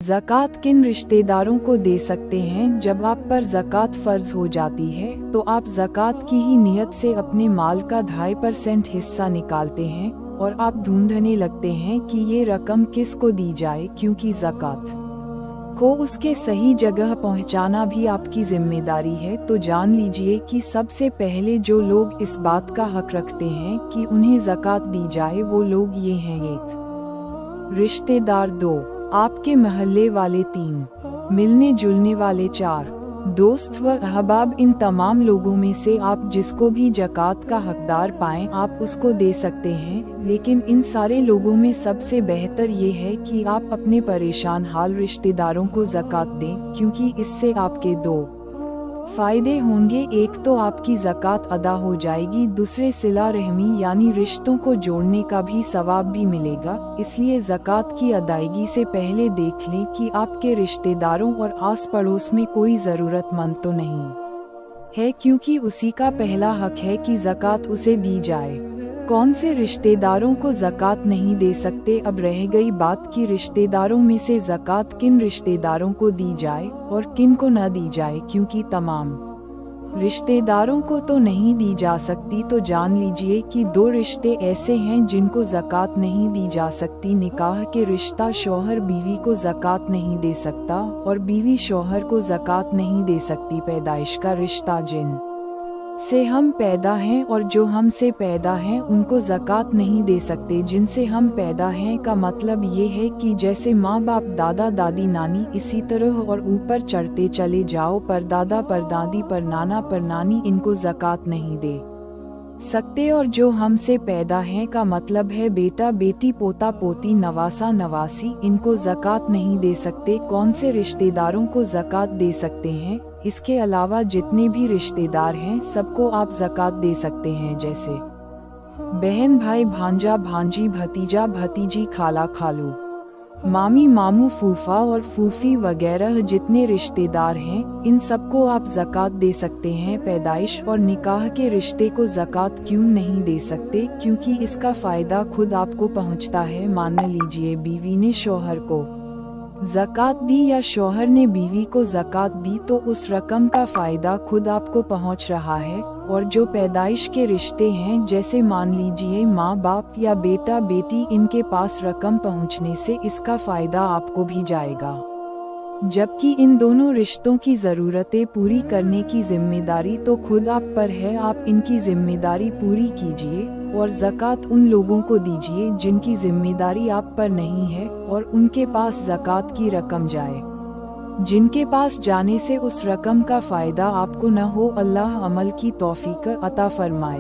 ज़कात किन रिश्तेदारों को दे सकते हैं? जब आप पर ज़कात फ़र्ज हो जाती है तो आप ज़कात की ही नियत से अपने माल का 2.5% हिस्सा निकालते हैं और आप ढूंढने लगते हैं कि ये रकम किस को दी जाए, क्योंकि ज़कात को उसके सही जगह पहुंचाना भी आपकी जिम्मेदारी है। तो जान लीजिए कि सबसे पहले जो लोग इस बात का हक रखते हैं कि उन्हें ज़कात दी जाए वो लोग ये हैं: 1. रिश्तेदार। 2. आपके मोहल्ले वाले। 3. मिलने जुलने वाले। 4. दोस्त व अहबाब। इन तमाम लोगों में से आप जिसको भी ज़कात का हकदार पाएं आप उसको दे सकते हैं, लेकिन इन सारे लोगों में सबसे बेहतर ये है कि आप अपने परेशान हाल रिश्तेदारों को ज़कात दें, क्योंकि इससे आपके 2 फायदे होंगे। एक तो आपकी ज़कात अदा हो जाएगी, दूसरे सिला रहमी यानी रिश्तों को जोड़ने का भी सवाब भी मिलेगा। इसलिए ज़कात की अदायगी से पहले देख लें कि आपके रिश्तेदारों और आस पड़ोस में कोई ज़रूरतमंद तो नहीं है, क्योंकि उसी का पहला हक है कि ज़कात उसे दी जाए। कौन से रिश्तेदारों को ज़कात नहीं दे सकते? अब रह गई बात कि रिश्तेदारों में से ज़कात किन रिश्तेदारों को दी जाए और किन को न दी जाए, क्योंकि तमाम रिश्तेदारों को तो नहीं दी जा सकती। तो जान लीजिए कि 2 रिश्ते ऐसे हैं जिनको ज़कात नहीं दी जा सकती। निकाह के रिश्ता शौहर बीवी को ज़कात नहीं दे सकता और बीवी शौहर को ज़कात नहीं दे सकती। पैदाइश का रिश्ता, जिन से हम पैदा हैं और जो हमसे पैदा हैं उनको ज़कात नहीं दे सकते। जिनसे हम पैदा हैं का मतलब ये है कि जैसे माँ बाप, दादा दादी, नानी, इसी तरह और ऊपर चढ़ते चले जाओ, परदादा परदादी, पर नाना पर नानी, इनको ज़कात नहीं दे सकते। और जो हमसे पैदा हैं का मतलब है बेटा बेटी, पोता पोती, नवासा नवासी, इनको ज़कात नहीं दे सकते। कौन से रिश्तेदारों को ज़कात दे सकते हैं? इसके अलावा जितने भी रिश्तेदार हैं सबको आप ज़कात दे सकते हैं, जैसे बहन, भाई, भांजा भांजी, भतीजा भतीजी, खाला खालू, मामी मामू, फूफा और फूफी वगैरह जितने रिश्तेदार हैं इन सबको आप ज़कात दे सकते हैं। पैदाइश और निकाह के रिश्ते को ज़कात क्यों नहीं दे सकते? क्योंकि इसका फ़ायदा खुद आपको पहुंचता है। मान लीजिए बीवी ने शौहर को ज़कात दी या शौहर ने बीवी को ज़कात दी, तो उस रकम का फ़ायदा खुद आपको पहुंच रहा है। और जो पैदाइश के रिश्ते हैं, जैसे मान लीजिए माँ बाप या बेटा बेटी, इनके पास रकम पहुंचने से इसका फ़ायदा आपको भी जाएगा। जबकि इन दोनों रिश्तों की ज़रूरतें पूरी करने की जिम्मेदारी तो खुद आप पर है। आप इनकी जिम्मेदारी पूरी कीजिए और ज़कात उन लोगों को दीजिए जिनकी जिम्मेदारी आप पर नहीं है और उनके पास ज़कात की रकम जाए, जिनके पास जाने से उस रकम का फ़ायदा आपको न हो। अल्लाह अमल की तौफीक अता फरमाए।